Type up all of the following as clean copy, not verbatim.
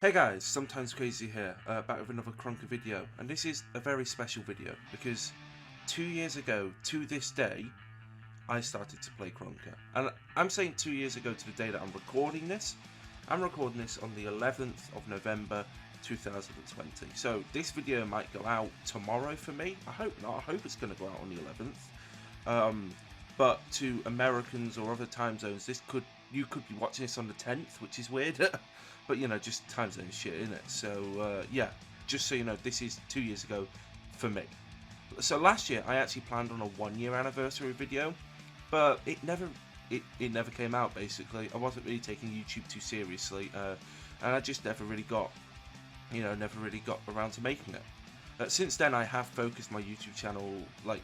Hey guys, Sometimes Crazy here, back with another Krunker video, and this is a very special video because 2 years ago to this day, I started to play Krunker. And I'm saying 2 years ago to the day that I'm recording this. I'm recording this on the 11th of November 2020. So this video might go out tomorrow for me. I hope not. I hope it's going to go out on the 11th. But to Americans or other time zones, you could be watching this on the 10th, which is weird. But you know, just time zone shit, isn't it? So yeah, just so you know, this is 2 years ago for me. So last year I actually planned on a 1 year anniversary video, but it never came out. Basically, I wasn't really taking YouTube too seriously, and I just never really got around to making it. Since then, I have focused my YouTube channel,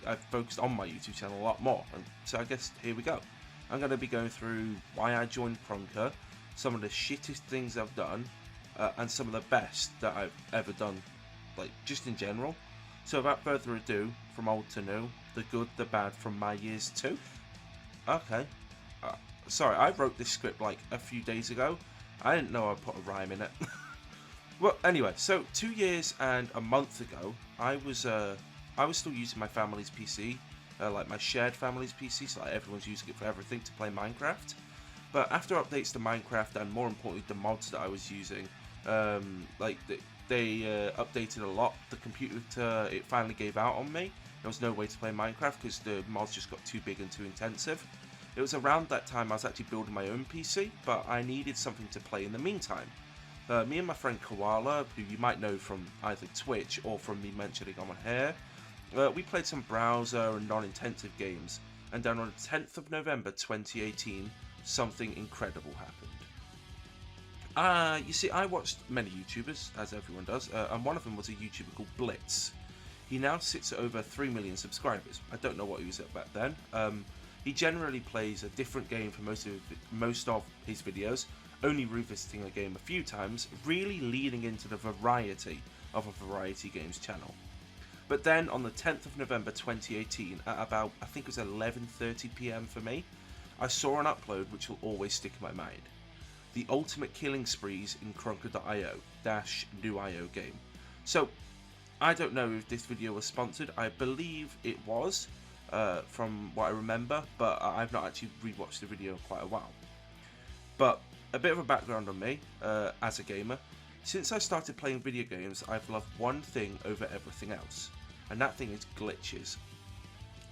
I've focused on my YouTube channel a lot more, and so I guess here we go. I'm going to be going through why I joined Krunker, some of the shittest things I've done, and some of the best that I've ever done, just in general. So without further ado, from old to new, the good, the bad from my years too. Okay. Sorry, I wrote this script a few days ago. I didn't know I'd put a rhyme in it. Well, anyway, so 2 years and a month ago, I was still using my family's PC, my shared family's PC, so everyone's using it for everything to play Minecraft. But after updates to Minecraft and more importantly the mods that I was using, they updated a lot. The computer, it finally gave out on me. There was no way to play Minecraft because the mods just got too big and too intensive. It was around that time I was actually building my own PC, but I needed something to play in the meantime. Me and my friend Koala, who you might know from either Twitch or from me mentioning on my hair, we played some browser and non-intensive games, and then on the 10th of November 2018, something incredible happened. You see, I watched many YouTubers, as everyone does, and one of them was a YouTuber called Blitz. He now sits at over 3 million subscribers. I don't know what he was at back then. He generally plays a different game for most of his videos, only revisiting a game a few times, really leaning into the variety of a variety games channel. But then on the 10th of November 2018, at about, I think it was 11:30 PM for me, I saw an upload which will always stick in my mind. The ultimate killing sprees in Krunker.io - new IO game. So, I don't know if this video was sponsored. I believe it was, from what I remember, but I've not actually rewatched the video in quite a while. But a bit of a background on me, as a gamer. Since I started playing video games, I've loved one thing over everything else, and that thing is glitches.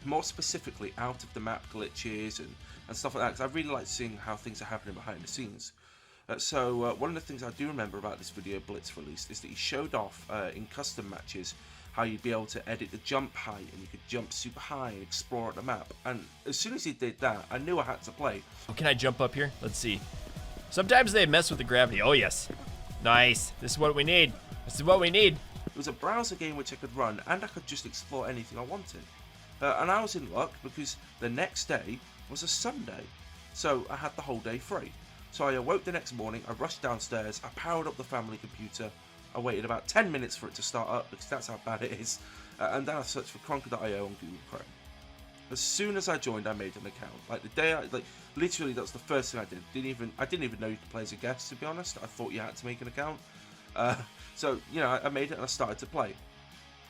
More specifically, out of the map glitches and stuff like that, because I really like seeing how things are happening behind the scenes. So one of the things I do remember about this video Blitz released is that he showed off in custom matches how you'd be able to edit the jump height, and you could jump super high and explore the map. And as soon as he did that, I knew I had to play. Oh, can I jump up here? Let's see. Sometimes they mess with the gravity. Oh, yes. Nice. This is what we need. This is what we need. It was a browser game which I could run, and I could just explore anything I wanted. And I was in luck because the next day was a Sunday, so I had the whole day free. So I awoke the next morning, I rushed downstairs, I powered up the family computer, I waited about 10 minutes for it to start up because that's how bad it is, and then I searched for Krunker.io on Google Chrome. As soon as I joined, I made an account. The day literally that's the first thing I did. I didn't even know you could play as a guest, to be honest. I thought you had to make an account. So you know, I made it and I started to play.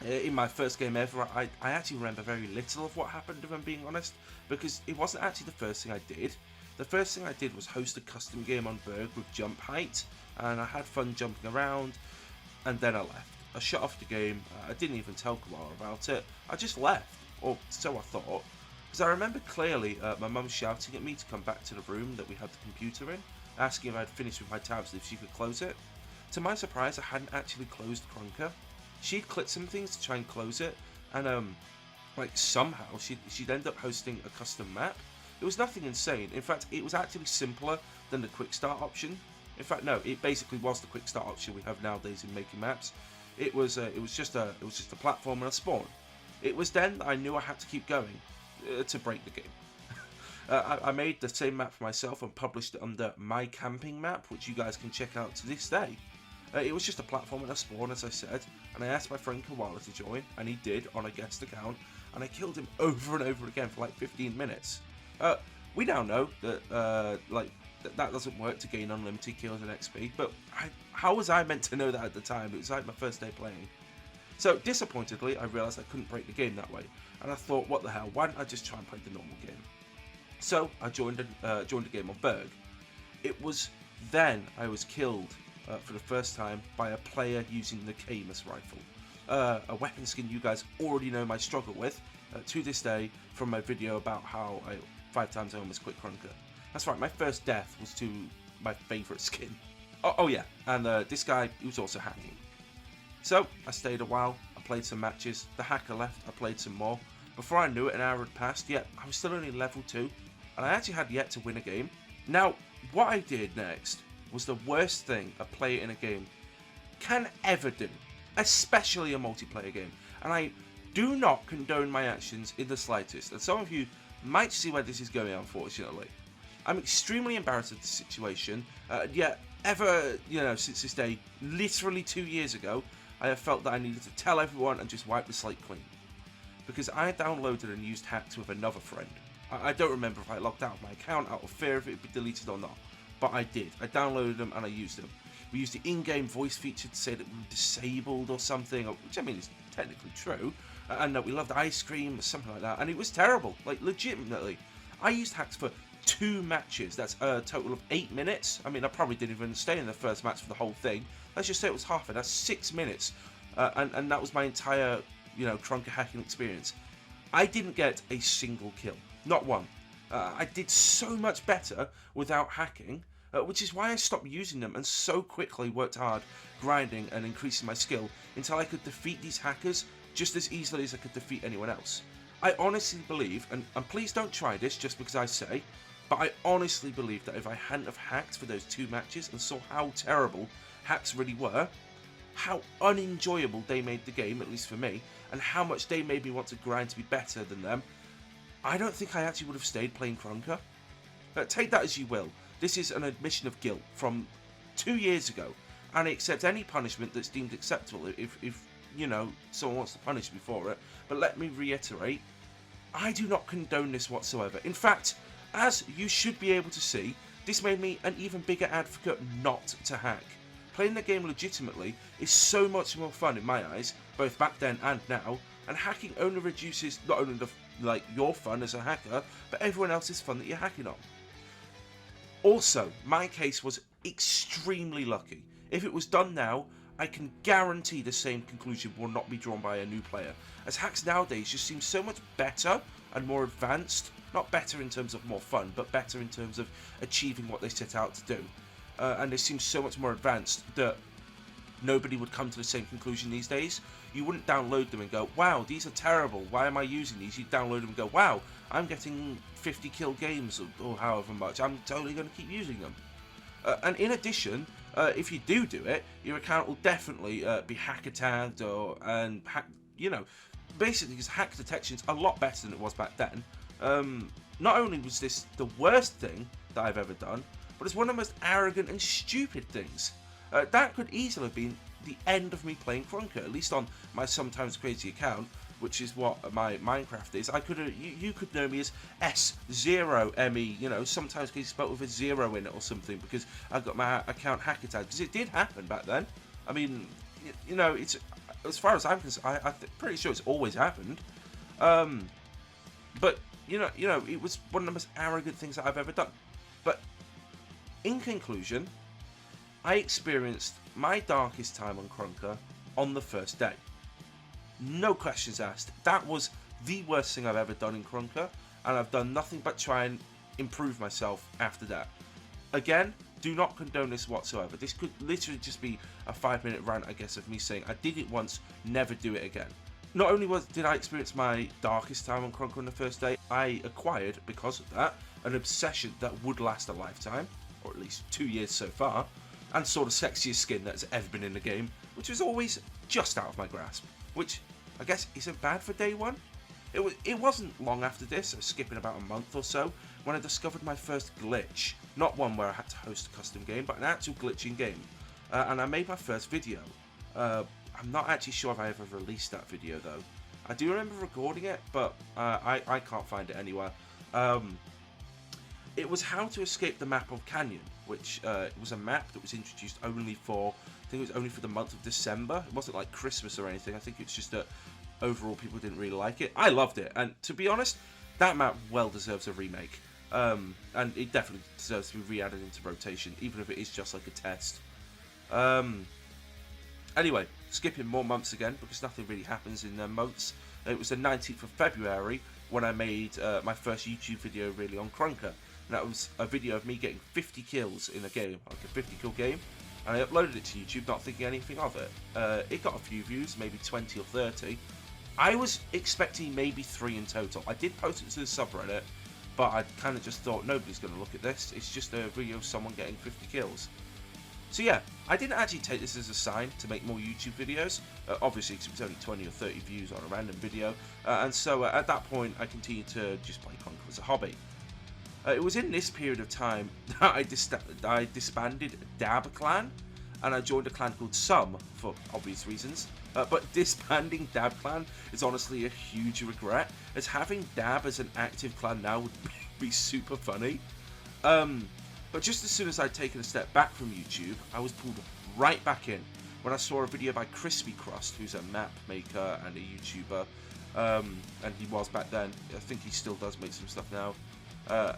In my first game ever, I actually remember very little of what happened, if I'm being honest, because it wasn't actually the first thing I did. The first thing I did was host a custom game on Berg with jump height, and I had fun jumping around, and then I left. I shut off the game, I didn't even tell Koala about it, I just left, or so I thought, because I remember clearly my mum shouting at me to come back to the room that we had the computer in, asking if I'd finished with my tabs and if she could close it. To my surprise, I hadn't actually closed Krunker. She'd clicked some things to try and close it, and somehow she'd end up hosting a custom map. It was nothing insane. In fact, it was actually simpler than the quick start option. In fact, no, it basically was the quick start option we have nowadays in making maps. It was just a platform and a spawn. It was then that I knew I had to keep going to break the game. I made the same map for myself and published it under my camping map, which you guys can check out to this day. It was just a platform and a spawn, as I said, and I asked my friend Koala to join, and he did on a guest account, and I killed him over and over again for 15 minutes. We now know that that doesn't work to gain unlimited kills and XP, but how was I meant to know that at the time? It was like my first day playing. So, disappointedly, I realised I couldn't break the game that way, and I thought, what the hell, why don't I just try and play the normal game? So, I joined a game on Berg. It was then I was killed for the first time by a player using the Camus rifle. A weapon skin you guys already know my struggle with, to this day, from my video about how 5 times I almost quit Krunker. That's right, my first death was to my favourite skin. Oh yeah, and this guy, he was also hacking. So, I stayed a while, I played some matches, the hacker left, I played some more. Before I knew it, an hour had passed, yet I was still only level 2, and I actually had yet to win a game. Now, what I did next was the worst thing a player in a game can ever do, especially a multiplayer game, and I do not condone my actions in the slightest, and some of you might see where this is going, unfortunately. I'm extremely embarrassed at the situation, yet ever, since this day, literally 2 years ago, I have felt that I needed to tell everyone and just wipe the slate clean. Because I downloaded and used hacks with another friend. I don't remember if I logged out of my account out of fear if it would be deleted or not, but I did. I downloaded them and I used them. We used the in-game voice feature to say that we were disabled or something, which I mean is technically true, and that we loved ice cream or something like that, and it was terrible, like legitimately. I used hacks for 2 matches, that's a total of 8 minutes. I mean, I probably didn't even stay in the first match for the whole thing. Let's just say it was half it, that's 6 minutes, and that was my entire, Krunker hacking experience. I didn't get a single kill, not one. I did so much better without hacking, which is why I stopped using them and so quickly worked hard, grinding and increasing my skill until I could defeat these hackers just as easily as I could defeat anyone else. I honestly believe, and please don't try this just because I say, but I honestly believe that if I hadn't have hacked for those 2 matches and saw how terrible hacks really were, how unenjoyable they made the game, at least for me, and how much they made me want to grind to be better than them, I don't think I actually would have stayed playing Krunker. Take that as you will. This is an admission of guilt from 2 years ago, and I accept any punishment that's deemed acceptable if someone wants to punish me for it. But let me reiterate, I do not condone this whatsoever. In fact, as you should be able to see, this made me an even bigger advocate not to hack. Playing the game legitimately is so much more fun in my eyes, both back then and now, and hacking only reduces not only your fun as a hacker, but everyone else's fun that you're hacking on. Also, my case was extremely lucky. If it was done now, I can guarantee the same conclusion will not be drawn by a new player, as hacks nowadays just seem so much better and more advanced. Not better in terms of more fun, but better in terms of achieving what they set out to do. And they seem so much more advanced that nobody would come to the same conclusion these days. You wouldn't download them and go, wow, these are terrible, why am I using these? You'd download them and go, wow, I'm getting 50 kill games or however much, I'm totally going to keep using them. And in addition, if you do it, your account will definitely be hacker tagged basically because hack detection's a lot better than it was back then. Not only was this the worst thing that I've ever done, but it's one of the most arrogant and stupid things. That could easily have been the end of me playing Krunker, at least on my sometimes crazy account, which is what my Minecraft is. I could you could know me as S0ME, sometimes it's spelled with a 0 in it or something, because I got my account hacker tagged, because it did happen back then. I mean, it's, as far as I'm concerned, I'm pretty sure it's always happened. But it was one of the most arrogant things that I've ever done. But in conclusion, I experienced my darkest time on Krunker on the first day. No questions asked. That was the worst thing I've ever done in Krunker, and I've done nothing but try and improve myself after that. Again, do not condone this whatsoever. This could literally just be a 5-minute rant, I guess, of me saying I did it once, never do it again. Not only did I experience my darkest time on Krunker on the first day, I acquired, because of that, an obsession that would last a lifetime, or at least 2 years so far, and saw the sexiest skin that's ever been in the game, which was always just out of my grasp, which I guess isn't bad for day one. It wasn't long after this, skipping about a month or so, when I discovered my first glitch. Not one where I had to host a custom game, but an actual glitch in game. And I made my first video. I'm not actually sure if I ever released that video though. I do remember recording it, but I can't find it anywhere. It was how to escape the map of Canyon, which was a map that was introduced only for, I think it was only for the month of December. It wasn't like Christmas or anything. I think it's just that overall people didn't really like it. I loved it, and to be honest, that map well deserves a remake. And it definitely deserves to be re-added into rotation, even if it is just like a test. Anyway, skipping more months again, because nothing really happens in months. It was the 19th of February when I made my first YouTube video really on Krunker. And that was a video of me getting 50 kills in a game, like a 50 kill game. And I uploaded it to YouTube not thinking anything of it. It got a few views, maybe 20 or 30. I was expecting maybe 3 in total. I did post it to the subreddit, but I kind of just thought nobody's going to look at this. It's just a video of someone getting 50 kills. So yeah, I didn't actually take this as a sign to make more YouTube videos, obviously because it was only 20 or 30 views on a random video, and so at that point I continued to just play Krunker as a hobby. It was in this period of time that I disbanded Dab Clan, and I joined a clan called Sum, for obvious reasons. But disbanding Dab Clan is honestly a huge regret, as having Dab as an active clan now would be super funny. But just as soon as I'd taken a step back from YouTube, I was pulled right back in when I saw a video by Crispy Crust, who's a map maker and a YouTuber, and he was back then. I think he still does make some stuff now.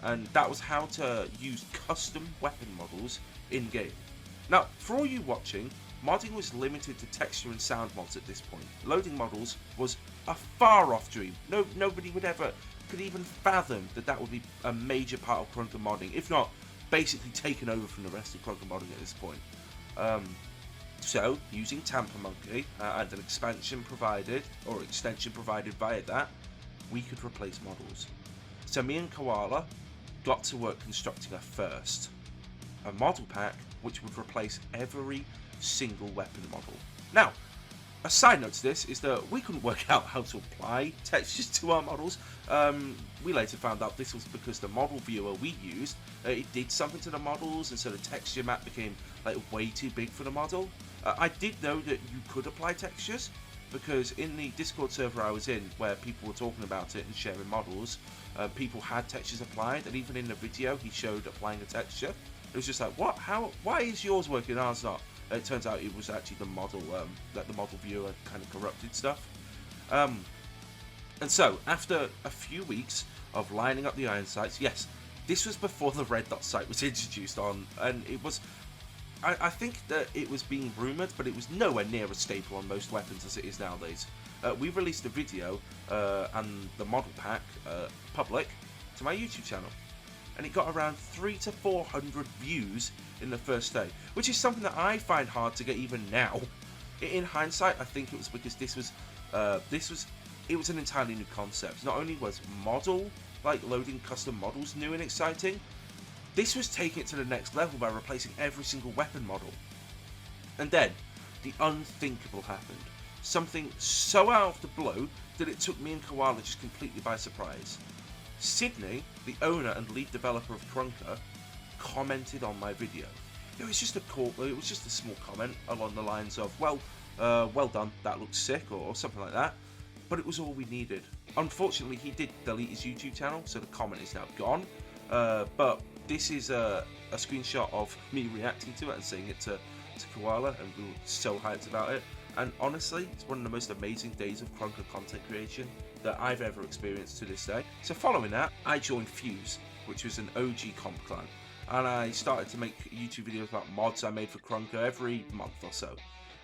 And that was how to use custom weapon models in-game. Now, for all you watching, modding was limited to texture and sound mods at this point. Loading models was a far-off dream. Nobody could even fathom that would be a major part of Krunker modding, if not basically taken over from the rest of Krunker modding at this point. So, using Tamper Monkey and an extension provided via that, we could replace models. So me and Koala got to work constructing a model pack which would replace every single weapon model. Now, a side note to this is that we couldn't work out how to apply textures to our models. We later found out this was because the model viewer we used, it did something to the models, and so the texture map became like way too big for the model. I did know that you could apply textures, because in the Discord server I was in, where people were talking about it and sharing models, people had textures applied, and even in the video he showed applying a texture. It was just like, what? How? Why is yours working, ours not? It turns out it was actually the model, that the model viewer kind of corrupted stuff. And so, after a few weeks of lining up the iron sights, yes, this was before the red dot sight was introduced on, and it was, I think that it was being rumoured, but it was nowhere near as staple on most weapons as it is nowadays. We released a video and the model pack public to my YouTube channel, and it got around 300 to 400 views in the first day, which is something that I find hard to get even now. In hindsight, I think it was because it was an entirely new concept. Not only was loading custom models new and exciting, this was taking it to the next level by replacing every single weapon model. And then, the unthinkable happened. Something so out of the blue that it took me and Koala just completely by surprise. Sidney, the owner and lead developer of Krunker, commented on my video. It was just a small comment along the lines of, well done, that looks sick, or something like that. But it was all we needed. Unfortunately, he did delete his YouTube channel, so the comment is now gone. But this is a screenshot of me reacting to it and saying it to Koala, and we were so hyped about it. And honestly, it's one of the most amazing days of Krunker content creation that I've ever experienced to this day. So following that, I joined Fuse, which was an OG comp clan, and I started to make YouTube videos about mods I made for Krunker every month or so.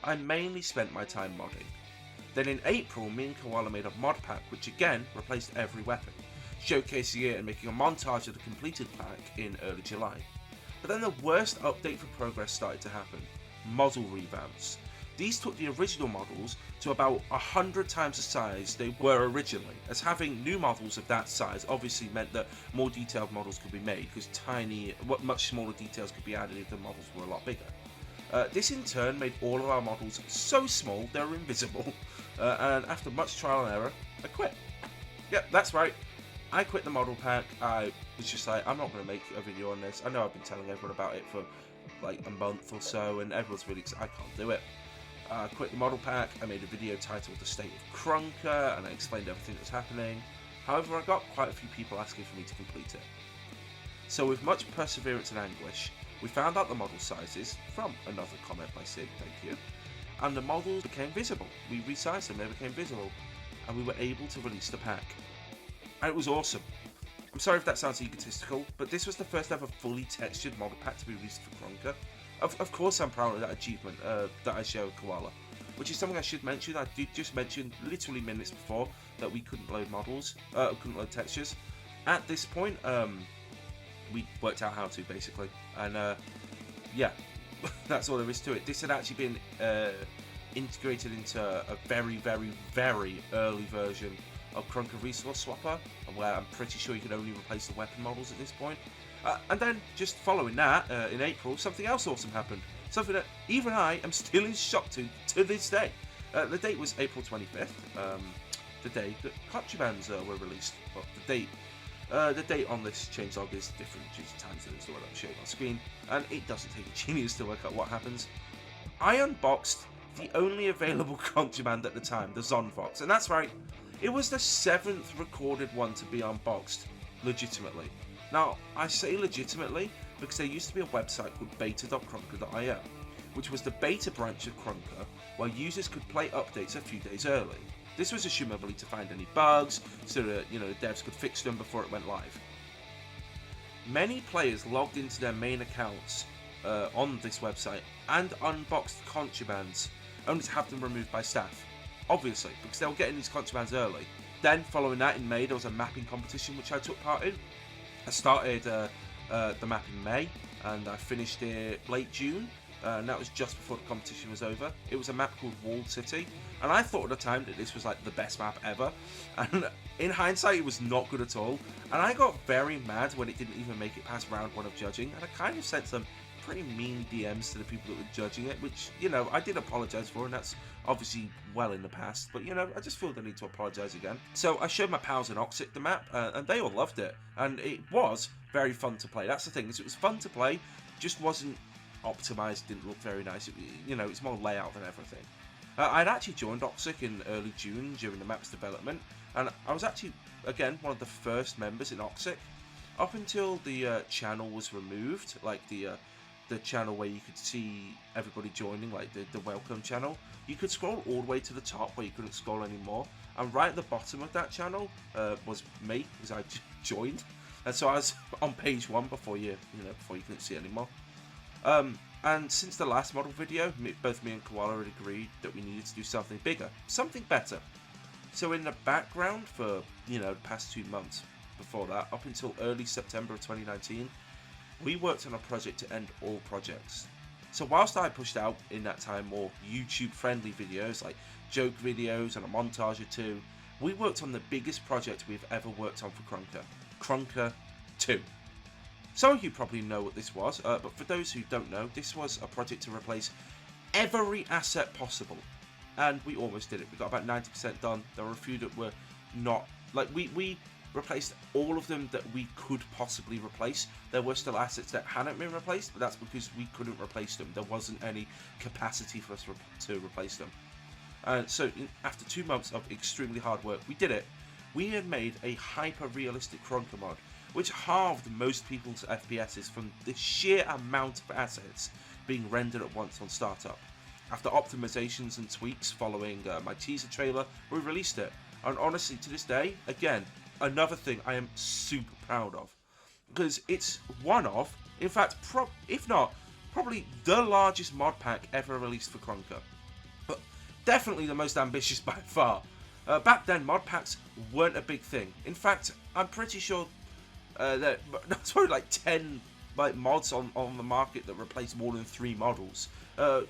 I mainly spent my time modding. Then in April, me and Koala made a mod pack which again replaced every weapon, showcasing it and making a montage of the completed pack in early July. But then the worst update for progress started to happen: model revamps. These took the original models to about 100 times the size they were originally, as having new models of that size obviously meant that more detailed models could be made, because much smaller details could be added if the models were a lot bigger. This in turn made all of our models so small they were invisible, and after much trial and error, I quit. Yep, that's right, I quit the model pack. I was just like, I'm not going to make a video on this. I know I've been telling everyone about it for like a month or so, and everyone's really excited. I can't do it. I quit the model pack. I made a video titled The State of Krunker, and I explained everything that was happening. However, I got quite a few people asking for me to complete it. So with much perseverance and anguish, we found out the model sizes from another comment by Sid, thank you, and the models became visible. We resized them, they became visible, and we were able to release the pack. And it was awesome. I'm sorry if that sounds egotistical, but this was the first ever fully textured model pack to be released for Krunker. Of course I'm proud of that achievement that I share with Koala, which is something I should mention. I did just mention literally minutes before that we couldn't load models, couldn't load textures. At this point, we worked out how to, basically, and yeah, that's all there is to it. This had actually been integrated into a very, very, very early version of Krunker Resource Swapper, where I'm pretty sure you can only replace the weapon models at this point. And then, just following that, in April, something else awesome happened. Something that even I am still in shock to this day. The date was April 25th, the day that contrabands were released. Well, the date on this changelog is different due to time zones, the one I'm showing on screen, and it doesn't take a genius to work out what happens. I unboxed the only available contraband at the time, the Zonfox, and that's right, it was the 7th recorded one to be unboxed, legitimately. Now, I say legitimately because there used to be a website called beta.krunker.io, which was the beta branch of Krunker, where users could play updates a few days early. This was assumably to find any bugs, so that the devs could fix them before it went live. Many players logged into their main accounts on this website and unboxed contrabands, only to have them removed by staff. Obviously, because they were getting these contrabands early. Then, following that, in May, there was a mapping competition which I took part in. I started the map in May, and I finished it late June. And that was just before the competition was over. It was a map called Walled City, and I thought at the time that this was like the best map ever, and in hindsight it was not good at all, and I got very mad when it didn't even make it past round 1 of judging, and I kind of sent some pretty mean DMs to the people that were judging it, which, I did apologise for, and that's obviously well in the past, but I just feel the need to apologise again. So I showed my pals in Oxic the map, and they all loved it, and it was very fun to play. That's the thing, is it was fun to play, just wasn't optimized, didn't look very nice. It's more layout than everything. I'd actually joined Oxic in early June during the map's development, and I was actually, again, one of the first members in Oxic. Up until the channel was removed, like the channel where you could see everybody joining, like the welcome channel, you could scroll all the way to the top where you couldn't scroll anymore, and right at the bottom of that channel was me, because I joined, and so I was on page 1 before you couldn't see anymore. And since the last model video, both me and Koala had agreed that we needed to do something bigger, something better. So in the background for, the past 2 months before that, up until early September of 2019, we worked on a project to end all projects. So whilst I pushed out in that time more YouTube-friendly videos, like joke videos and a montage or two, we worked on the biggest project we've ever worked on for Krunker, Krunker 2. Some of you probably know what this was, but for those who don't know, this was a project to replace every asset possible. And we almost did it. We got about 90% done. There were a few that were not, we replaced all of them that we could possibly replace. There were still assets that hadn't been replaced, but that's because we couldn't replace them. There wasn't any capacity for us to replace them. So after 2 months of extremely hard work, we did it. We had made a hyper-realistic Krunker mod, which halved most people's FPSs from the sheer amount of assets being rendered at once on startup. After optimizations and tweaks following my teaser trailer, we released it. And honestly, to this day, again, another thing I am super proud of. Because it's one of, in fact, if not, probably the largest mod pack ever released for Krunker. But definitely the most ambitious by far. Back then, mod packs weren't a big thing. In fact, I'm pretty sure there's probably like 10 mods on the market that replaced more than 3 models.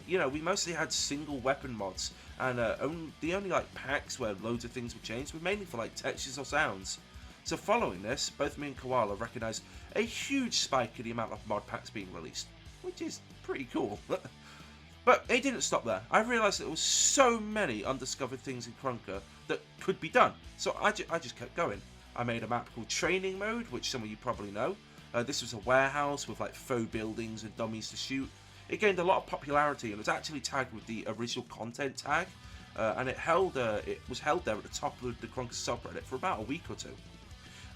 We mostly had single weapon mods, and the only packs where loads of things were changed were mainly for textures or sounds. So following this, both me and Koala recognised a huge spike in the amount of mod packs being released, which is pretty cool. But it didn't stop there. I realised that there was so many undiscovered things in Krunker that could be done, so I just kept going. I made a map called Training Mode, which some of you probably know. This was a warehouse with faux buildings and dummies to shoot. It gained a lot of popularity and was actually tagged with the original content tag, and it was held there at the top of the Krunker subreddit for about a week or two.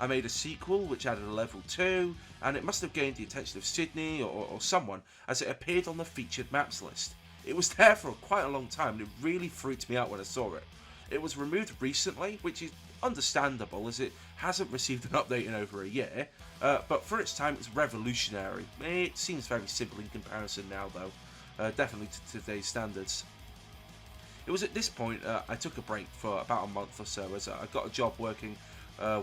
I made a sequel which added a level 2, and it must have gained the attention of Sidney or someone, as it appeared on the featured maps list. It was there for quite a long time, and it really freaked me out when I saw it. It was removed recently, which is understandable as it hasn't received an update in over a year, but for its time it was revolutionary. It seems very simple in comparison now though, definitely to today's standards. It was at this point I took a break for about a month or so, as I got a job working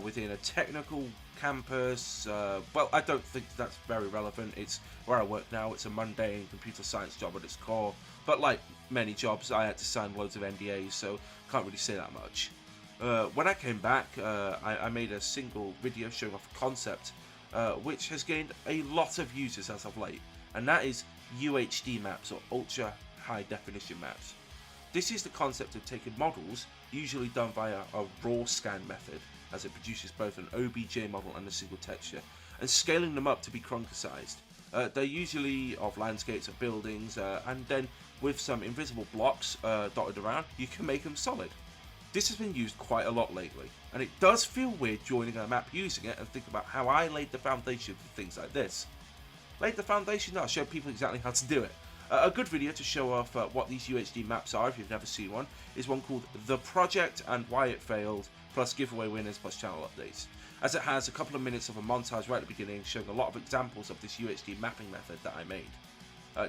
within a technical campus. Well, I don't think that's very relevant. It's where I work now. It's a mundane computer science job at its core, but like many jobs I had to sign loads of NDAs, so can't really say that much. When I came back, I made a single video showing off a concept which has gained a lot of users as of late, and that is UHD maps, or ultra high definition maps. This is the concept of taking models, usually done via a raw scan method, as it produces both an OBJ model and a single texture, and scaling them up to be Krunker sized. They're usually of landscapes or buildings, and then with some invisible blocks dotted around, you can make them solid. This has been used quite a lot lately, and it does feel weird joining a map using it and think about how I laid the foundation for things like this. Laid the foundation? I'll show people exactly how to do it. A good video to show off what these UHD maps are if you've never seen one is one called The Project and Why It Failed, plus giveaway winners plus channel updates, as it has a couple of minutes of a montage right at the beginning showing a lot of examples of this UHD mapping method that I made.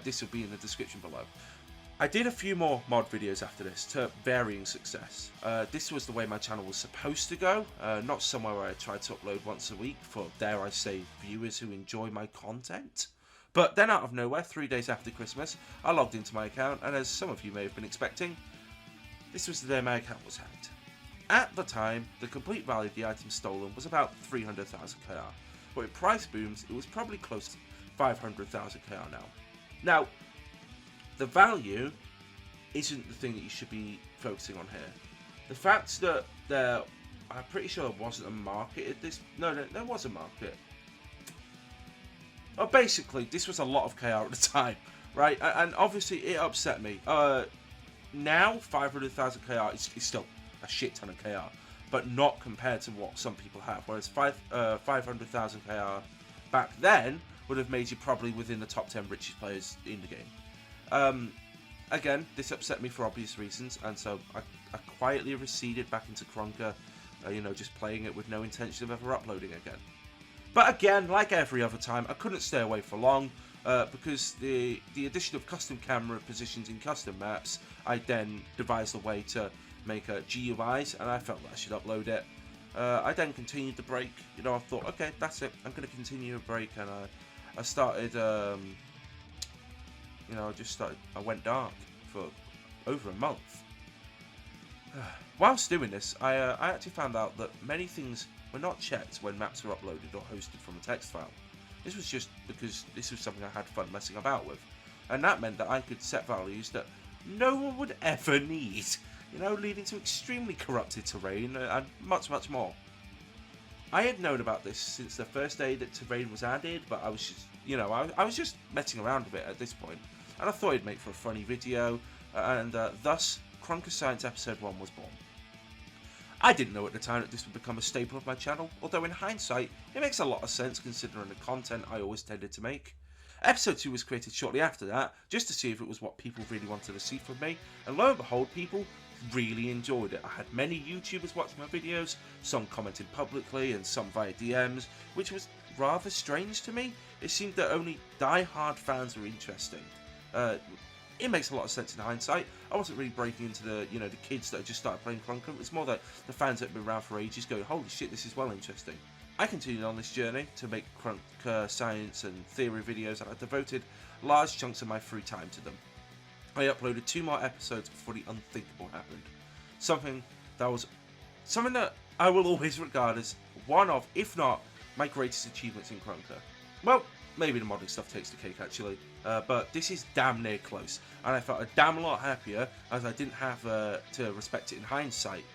This will be in the description below. I did a few more mod videos after this to varying success. This was the way my channel was supposed to go, not somewhere where I tried to upload once a week for, dare I say, viewers who enjoy my content. But then out of nowhere, 3 days after Christmas, I logged into my account, and as some of you may have been expecting, this was the day my account was hacked. At the time, the complete value of the item stolen was about 300,000 KR, but with price booms, it was probably close to 500,000 KR now. Now, the value isn't the thing that you should be focusing on here. The fact that I'm pretty sure there wasn't a market at this. No, there was a market. Oh, basically, this was a lot of KR at the time, right? And obviously, it upset me. Now, 500,000 KR is still a shit ton of KR, but not compared to what some people have. Whereas 500,000 KR back then would have made you probably within the top 10 richest players in the game. Again, this upset me for obvious reasons, and so I quietly receded back into Krunker, just playing it with no intention of ever uploading again. But again, like every other time, I couldn't stay away for long, because the addition of custom camera positions in custom maps, I then devised a way to make GUIs, and I felt that I should upload it. I then continued the break. I thought, okay, that's it. I'm going to continue a break, and I started. I went dark for over a month. Whilst doing this, I actually found out that many things were not checked when maps were uploaded or hosted from a text file. This was just because this was something I had fun messing about with, and that meant that I could set values that no one would ever need, leading to extremely corrupted terrain and much, much more. I had known about this since the first day that terrain was added, but I was just, I was just messing around with it at this point, and I thought it'd make for a funny video, and thus Krunker Science Episode 1 was born. I didn't know at the time that this would become a staple of my channel, although in hindsight, it makes a lot of sense considering the content I always tended to make. Episode 2 was created shortly after that, just to see if it was what people really wanted to see from me, and lo and behold, people really enjoyed it. I had many YouTubers watching my videos, some commenting publicly and some via DMs, which was rather strange to me. It seemed that only die-hard fans were interesting. It makes a lot of sense in hindsight. I wasn't really breaking into the kids that had just started playing Krunker. It's more that the fans that have been around for ages going, holy shit, this is well interesting. I continued on this journey to make Krunker science and theory videos, and I devoted large chunks of my free time to them. I uploaded 2 more episodes before the unthinkable happened. Something that I will always regard as one of, if not, my greatest achievements in Krunker. Well, maybe the modding stuff takes the cake actually, but this is damn near close, and I felt a damn lot happier as I didn't have to respect it in hindsight.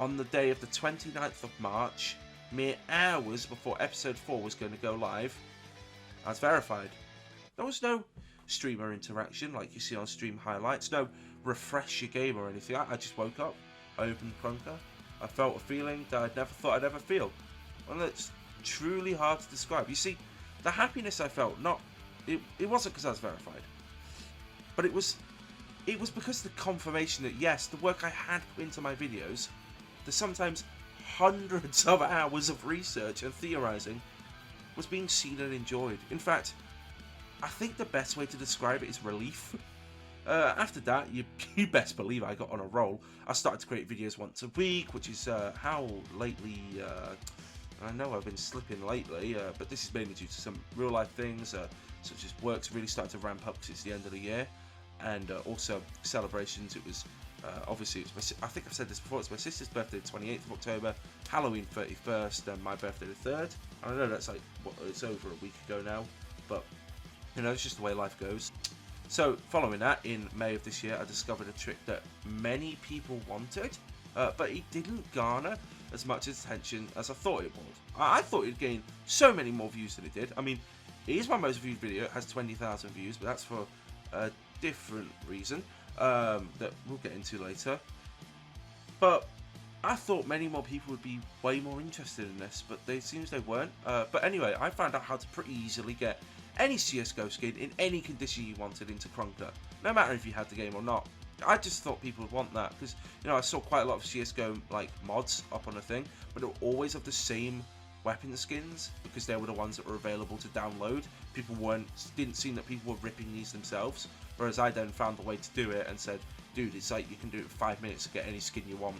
On the day of the 29th of March, mere hours before episode 4 was going to go live, I was verified. There was no streamer interaction like you see on stream highlights, no refresh your game or anything. I just woke up, I opened Krunker, I felt a feeling that I'd never thought I'd ever feel. and it's truly hard to describe. You see, the happiness I felt, it wasn't because I was verified, but it was because of the confirmation that yes, the work I had put into my videos, the sometimes hundreds of hours of research and theorizing, was being seen and enjoyed. In fact, I think the best way to describe it is relief. After that, you best believe I got on a roll. I started to create videos once a week, which is how lately. I know I've been slipping lately, but this is mainly due to some real life things, such as work's really started to ramp up because it's the end of the year, and also celebrations. It was obviously, I think I've said this before, it's my sister's birthday, 28th of October, Halloween 31st, and my birthday the 3rd. I know that's like, it's over a week ago now, but you know, it's just the way life goes. So, following that, in May of this year, I discovered a trick that many people wanted, but it didn't garner as much attention as I thought it would. I thought it'd gain so many more views than it did. I mean, it is my most viewed video, it has 20,000 views, but that's for a different reason that we'll get into later. But I thought many more people would be way more interested in this, but it seems they weren't. But anyway, I found out how to pretty easily get any CSGO skin in any condition you wanted into Krunker, no matter if you had the game or not. I just thought people would want that because, you know, I saw quite a lot of CSGO like mods up on a thing, but they were always of the same weapon skins because they were the ones that were available to download. People didn't seem that people were ripping these themselves, whereas I then found a way to do it and said, dude, it's like you can do it in 5 minutes to get any skin you want,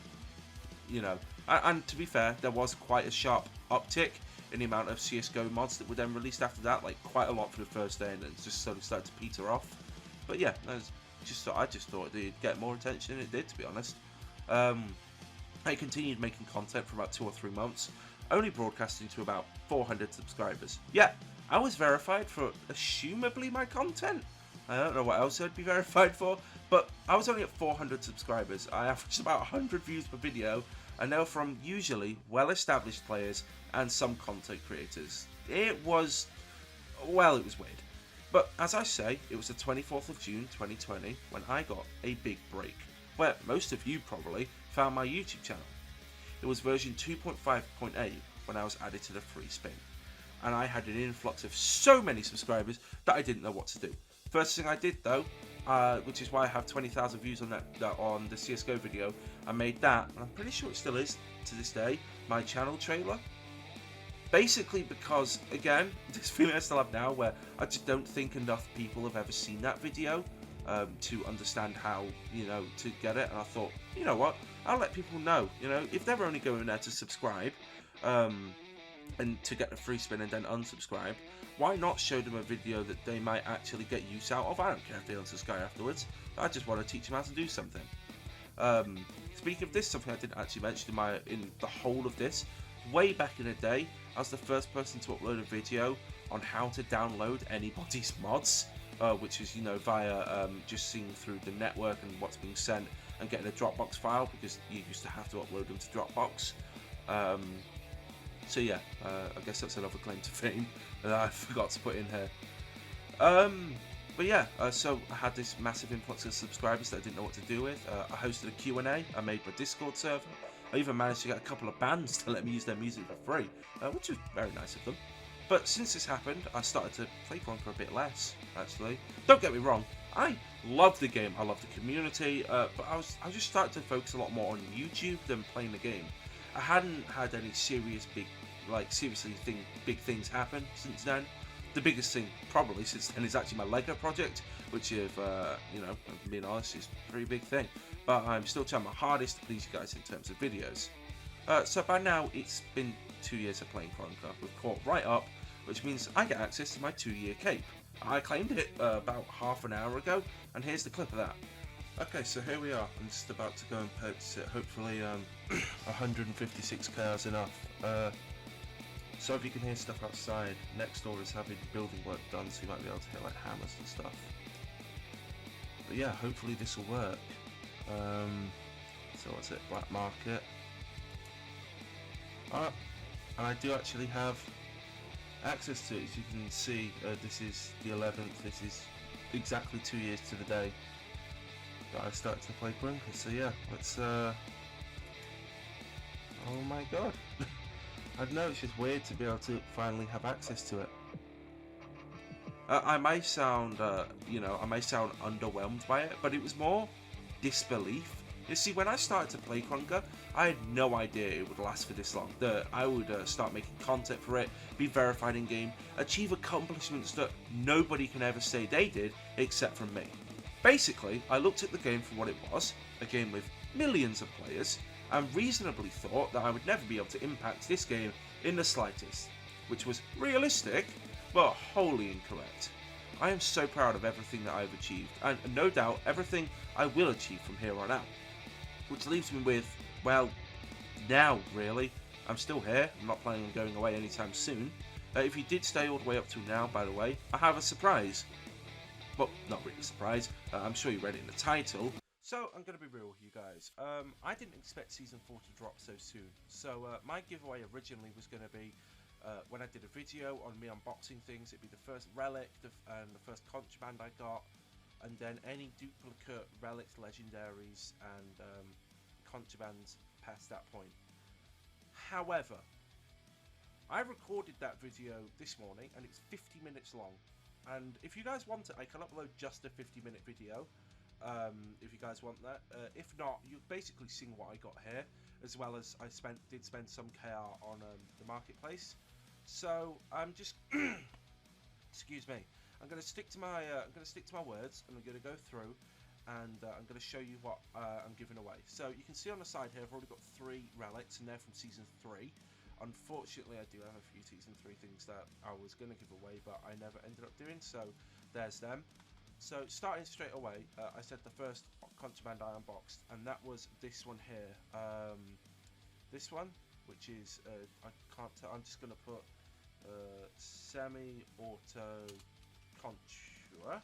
you know. And to be fair, there was quite a sharp uptick in the amount of CSGO mods that were then released after that, like quite a lot for the first day, and then it just slowly started to peter off. But yeah, I just thought it'd get more attention than it did, to be honest. I continued making content for about 2 or 3 months, only broadcasting to about 400 subscribers. Yeah, I was verified for assumably my content. I don't know what else I'd be verified for, but I was only at 400 subscribers. I averaged about 100 views per video, and they were from usually well-established players and some content creators. It was weird. But as I say, it was the 24th of June 2020 when I got a big break, where most of you probably found my YouTube channel. It was version 2.5.8 when I was added to the free spin, and I had an influx of so many subscribers that I didn't know what to do. First thing I did though, which is why I have 20,000 views on that on the CSGO video, I made that, and I'm pretty sure it still is to this day, my channel trailer. Basically because, again, this feeling I still have now where I just don't think enough people have ever seen that video to understand how, you know, to get it. And I thought, you know what, I'll let people know, you know, if they're only going there to subscribe and to get the free spin and then unsubscribe, why not show them a video that they might actually get use out of? I don't care if they unsubscribe afterwards. I just want to teach them how to do something. Speaking of this, something I didn't actually mention in the whole of this, way back in the day, I was the first person to upload a video on how to download anybody's mods, which is, you know, via just seeing through the network and what's being sent and getting a Dropbox file, because you used to have to upload them to Dropbox. So yeah, I guess that's another claim to fame that I forgot to put in here. But yeah, so I had this massive influx of subscribers that I didn't know what to do with. I hosted a Q&A, I made my Discord server. I even managed to get a couple of bands to let me use their music for free, which was very nice of them. But since this happened, I started to play Krunker a bit less, actually. Don't get me wrong, I love the game, I love the community, but I just started to focus a lot more on YouTube than playing the game. I hadn't had any big things happen since then. The biggest thing probably since then is actually my Lego project, which, if you know, I'm being honest, is a pretty big thing. But I'm still trying my hardest to please you guys in terms of videos. So by now it's been 2 years of playing Krunker. We've caught right up, which means I get access to my 2-year cape. I claimed it about half an hour ago, and here's the clip of that. Okay, so here we are. I'm just about to go and purchase it. Hopefully 156k is enough. So if you can hear stuff outside, next door is having building work done, so you might be able to hear like hammers and stuff. But yeah, hopefully this will work. So what's it? Black market. And I do actually have access to it. As you can see, this is the 11th. This is exactly 2 years to the day that I started to play Krunker. So yeah, let's. Oh my god. I don't know, it's just weird to be able to finally have access to it. I may sound, I may sound underwhelmed by it, but it was more disbelief. You see, when I started to play Krunker, I had no idea it would last for this long. That I would start making content for it, be verified in game, achieve accomplishments that nobody can ever say they did except from me. Basically, I looked at the game for what it was, a game with millions of players, and reasonably thought that I would never be able to impact this game in the slightest, which was realistic, but wholly incorrect. I am so proud of everything that I've achieved, and no doubt everything I will achieve from here on out. Which leaves me with, well, now really. I'm still here, I'm not planning on going away anytime soon. If you did stay all the way up to now, by the way, I have a surprise. Well, not really a surprise, I'm sure you read it in the title. So, I'm going to be real with you guys. I didn't expect Season 4 to drop so soon. So, my giveaway originally was going to be, when I did a video on me unboxing things, it'd be the first relic and the first contraband I got, and then any duplicate relics, legendaries, and contrabands past that point. However, I recorded that video this morning, and it's 50 minutes long. And if you guys want it, I can upload just a 50-minute video. If you guys want that. If not, you've basically seen what I got here, as well as I did spend some KR on the marketplace. So I'm just excuse me. I'm going to stick to my words, and I'm going to go through, and I'm going to show you what I'm giving away. So you can see on the side here, I've already got 3 relics, and they're from Season 3. Unfortunately, I do have a few Season 3 things that I was going to give away, but I never ended up doing, so there's them. So starting straight away, I said the first contraband I unboxed, and that was this one here. This one, which is, I can't tell, I'm just going to put semi-auto contra.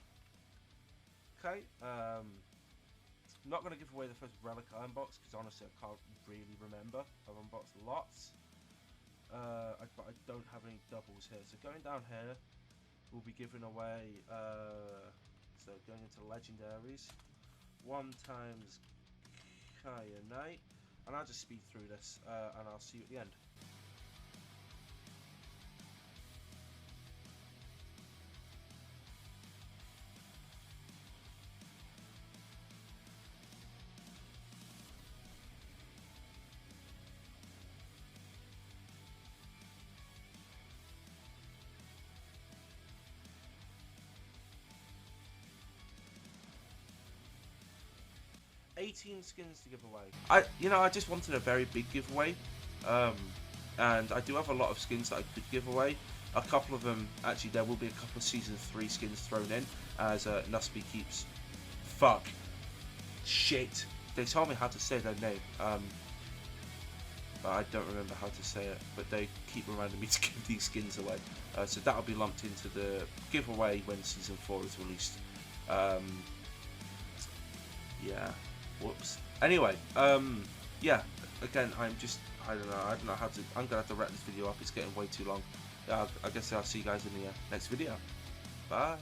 Okay, I'm not going to give away the first relic I unboxed, because honestly I can't really remember. I've unboxed lots, but I don't have any doubles here. So going down here, we'll be giving away, so going into legendaries, 1 times Kyanite, and I'll just speed through this, and I'll see you at the end. $18 skins to give away. I just wanted a very big giveaway, and I do have a lot of skins that I could give away. A couple of them, actually, there will be a couple of Season 3 skins thrown in, as Nusby keeps. Fuck. Shit. They told me how to say their name, but I don't remember how to say it. But they keep reminding me to give these skins away. So that'll be lumped into the giveaway when Season 4 is released. Yeah. Whoops. Anyway, yeah. Again, I don't know how to. I'm gonna have to wrap this video up. It's getting way too long. I guess I'll see you guys in the next video. Bye.